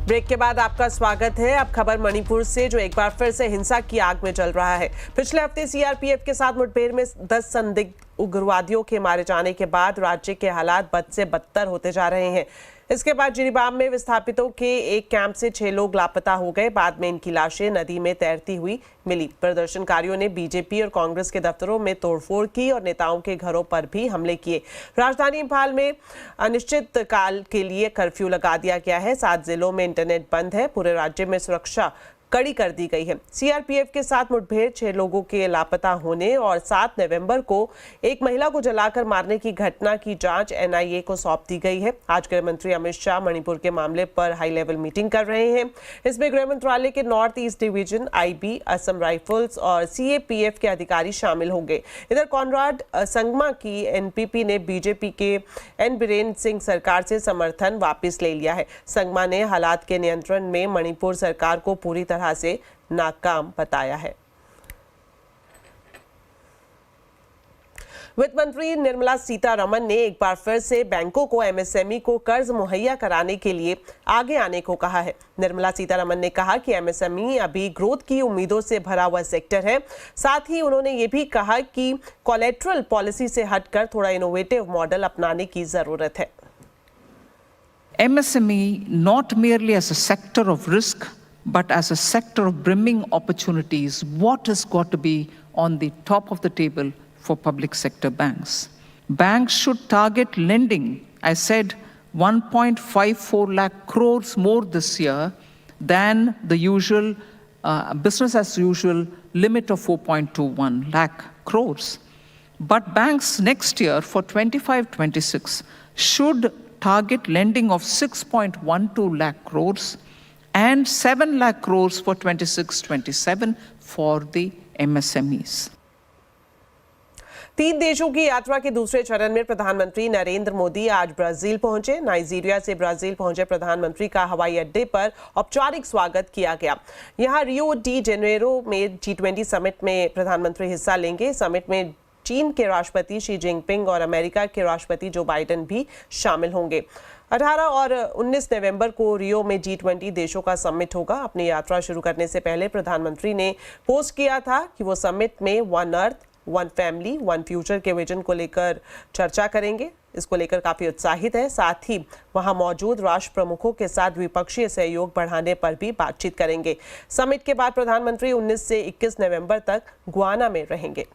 Break के बाद आपका स्वागत है। अब खबर मणिपुर से, जो एक बार फिर से हिंसा की आग में जल रहा है। पिछले हफ्ते सीआरपीएफ के साथ मुठभेड़ में 10 संदिग्ध उग्रवादियों के मारे जाने के बाद राज्य के हालात बद से बदतर होते जा रहे हैं। इसके बाद जिरीबाम में विस्थापितों के एक कैंप से 6 लोग लापता हो गए। बाद में इनकी लाशें नदी में तैरती हुई मिली। प्रदर्शनकारियों ने बीजेपी और कांग्रेस के दफ्तरों में तोड़फोड़ की और नेताओं के घरों पर भी हमले किए। राजधानी इंफाल में अनिश्चित काल के लिए कर्फ्यू लगा दिया गया है। 7 जिलों में इंटरनेट बंद है। पूरे राज्य में सुरक्षा कड़ी कर दी गई है। सीआरपीएफ के साथ मुठभेड़, 6 लोगों के लापता होने और 7 नवंबर को एक महिला को जलाकर मारने की घटना की जांच एनआईए को सौंप दी गई है। आज गृह मंत्री अमित शाह मणिपुर के मामले पर हाई लेवल मीटिंग कर रहे हैं। इसमें गृह मंत्रालय के north east division, IB, Assam rifles और सीएपीएफ के अधिकारी शामिल होंगे। इधर कॉनराड संगमा की एनपीपी ने बीजेपी के एन बीरेन सिंह सरकार से समर्थन वापस ले लिया है। संगमा ने हालात के नियंत्रण में मणिपुर सरकार को पूरी तरह से नाकाम बताया है। वित्त मंत्री निर्मला सीतारमण ने एक बार फिर से बैंकों को एमएसएमई को कर्ज मुहैया कराने के लिए आगे आने को कहा है। निर्मला सीतारमण ने कहा कि एमएसएमई अभी ग्रोथ की उम्मीदों से भरा हुआ सेक्टर है। साथ ही उन्होंने ये भी कहा कि कोलैटरल पॉलिसी से हटकर थोड़ा इनोवेटिव मॉडल अपनाने की जरूरत है। MSME not merely as a sector of risk, but as a sector of brimming opportunities, what has got to be on the top of the table for public sector banks? Banks should target lending. I said 1.54 lakh crores more this year than the usual business as usual limit of 4.21 lakh crores. But banks next year for 25-26 should target lending of 6.12 lakh crores and 7 lakh crores for 26-27 for the MSMEs. 3 देशों की यात्रा के दूसरे चरण में प्रधानमंत्री नरेंद्र मोदी आज Brazil पहुंचे। नाइजीरिया से ब्राजील पहुंचे प्रधानमंत्री का हवाई अड्डे पर औपचारिक स्वागत किया गया। यहां रियो डी जेनेरो में G20 समिट में प्रधानमंत्री हिस्सा लेंगे। समिट में चीन के राष्ट्रपति शी जिनपिंग और अमेरिका के राष्ट्रपति जो बाइडेन भी शामिल होंगे। 18 और 19 नवंबर को रियो में G20 देशों का समिट होगा। अपनी यात्रा शुरू करने से पहले प्रधानमंत्री ने पोस्ट किया था कि वो समिट में one earth, one family, one future के विजन को लेकर चर्चा करेंगे। इसको लेकर काफी उत्साहित है। साथ ही वहां मौजूद राष्ट्र प्रमुखों के साथ द्विपक्षीय सहयोग बढ़ाने पर भी बातचीत करेंगे। समिट के बाद प्रधानमंत्री 19 से 21 नवंबर तक गुआना में रहेंगे।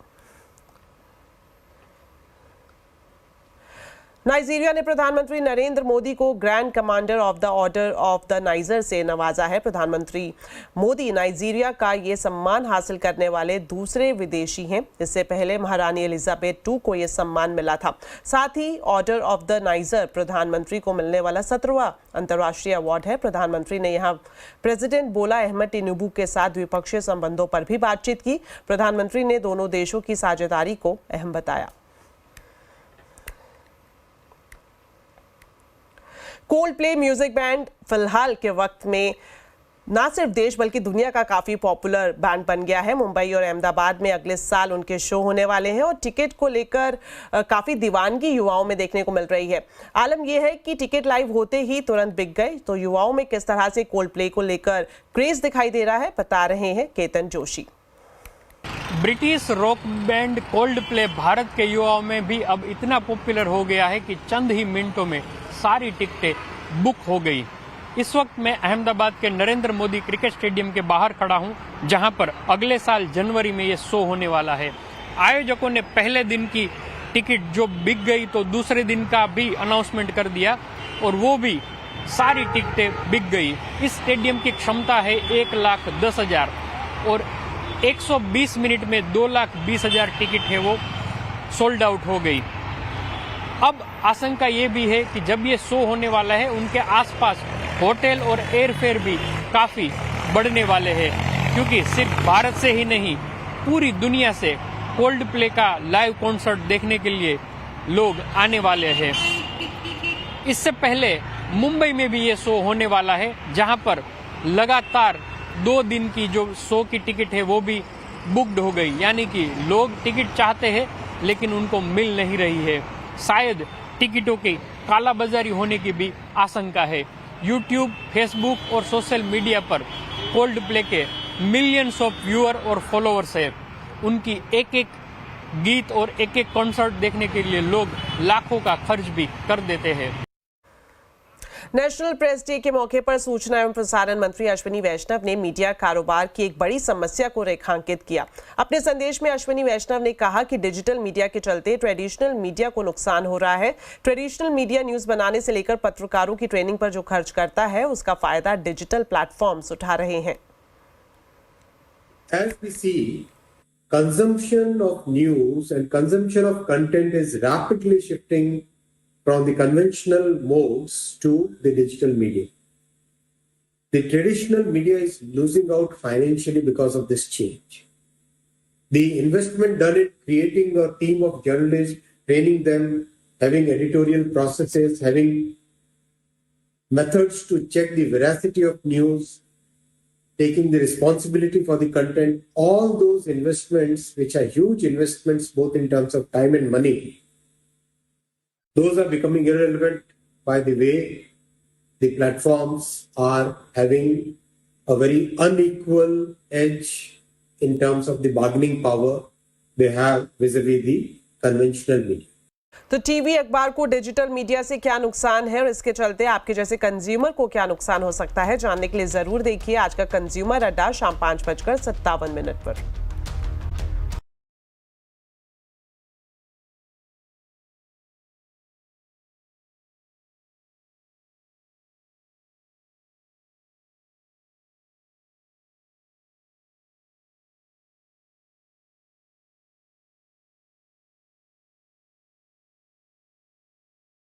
नाइजीरिया ने प्रधानमंत्री नरेंद्र मोदी को grand commander of the order of the niger से नवाजा है। प्रधानमंत्री मोदी नाइजीरिया का ये सम्मान हासिल करने वाले दूसरे विदेशी हैं। इससे पहले महारानी एलिजाबेथ II को ये सम्मान मिला था। साथ ही ऑर्डर ऑफ द नाइजर प्रधानमंत्री को मिलने वाला 17वां अंतर्राष्ट्रीय अवार्ड है। प्रधानमंत्री ने यहाँ प्रेसिडेंट बोला अहमद टिनुबू के साथ द्विपक्षीय संबंधों पर भी बातचीत की। प्रधानमंत्री ने दोनों देशों की साझेदारी को अहम बताया। कोल्ड प्ले म्यूजिक बैंड फिलहाल के वक्त में ना सिर्फ देश बल्कि दुनिया का काफी पॉपुलर बैंड बन गया है। मुंबई और अहमदाबाद में अगले साल उनके शो होने वाले हैं और टिकट को लेकर काफी दीवानगी युवाओं में देखने को मिल रही है। आलम यह है कि टिकट लाइव होते ही तुरंत बिक गए। तो युवाओं में किस तरह से कोल्ड प्ले को लेकर क्रेज दिखाई दे रहा है, बता रहे हैं Ketan Joshi. British rock band cold play Bharat के युवाओं में भी अब इतना पॉपुलर हो गया है कि चंद ही मिनटों में सारी टिकटें बुक हो गई। इस वक्त मैं अहमदाबाद के नरेंद्र मोदी क्रिकेट स्टेडियम के बाहर खड़ा हूं, जहां पर अगले साल जनवरी में ये शो होने वाला है। आयोजकों ने पहले दिन की टिकट जो बिक गई तो दूसरे दिन का भी अनाउंसमेंट कर दिया और वो भी सारी टिकटें बिक गई। इस स्टेडियम की क्षमता है 1,10,000 और 120 मिनट में 2,20,000 टिकट है वो सोल्ड आउट हो गई। अब आशंका ये भी है कि जब ये शो होने वाला है उनके आसपास होटल और एयरफेयर भी काफी बढ़ने वाले हैं, क्योंकि सिर्फ भारत से ही नहीं पूरी दुनिया से कोल्ड प्ले का लाइव कॉन्सर्ट देखने के लिए लोग आने वाले हैं। इससे पहले मुंबई में भी ये शो होने वाला है, जहां पर लगातार 2 दिन की जो शो की टिकट है वो भी बुक्ड हो गई। यानी कि लोग टिकट चाहते हैं लेकिन उनको मिल नहीं रही है। शायद टिकटों की कालाबाजारी होने की भी आशंका है। यूट्यूब, फेसबुक और सोशल मीडिया पर कोल्ड प्ले के मिलियंस ऑफ व्यूअर और फॉलोअर्स है। उनकी एक एक गीत और एक एक कॉन्सर्ट देखने के लिए लोग लाखों का खर्च भी कर देते हैं। नेशनल प्रेस डे के मौके पर सूचना एवं प्रसारण मंत्री अश्विनी वैष्णव ने मीडिया कारोबार की एक बड़ी समस्या को रेखांकित किया। अपने संदेश में अश्विनी वैष्णव ने कहा कि डिजिटल मीडिया के चलते ट्रेडिशनल मीडिया को नुकसान हो रहा है। ट्रेडिशनल मीडिया न्यूज बनाने से लेकर पत्रकारों की ट्रेनिंग पर जो खर्च करता है, उसका फायदा डिजिटल प्लेटफॉर्म्स उठा रहे हैं। As we see, consumption of news and consumption of content is rapidly shifting from the conventional modes to the digital media. The traditional media is losing out financially because of this change. The investment done in creating a team of journalists, training them, having editorial processes, having methods to check the veracity of news, taking the responsibility for the content, all those investments, which are huge investments both in terms of time and money, those are becoming irrelevant by the way the platforms are having a very unequal edge in terms of the bargaining power they have vis-a-vis the conventional media. तो TV अखबार को digital media से क्या नुकसान है और इसके चलते आपके जैसे कंज्यूमर को क्या नुकसान हो सकता है, जानने के लिए जरूर देखिए आज का कंज्यूमर अड्डा शाम 5:57 पर।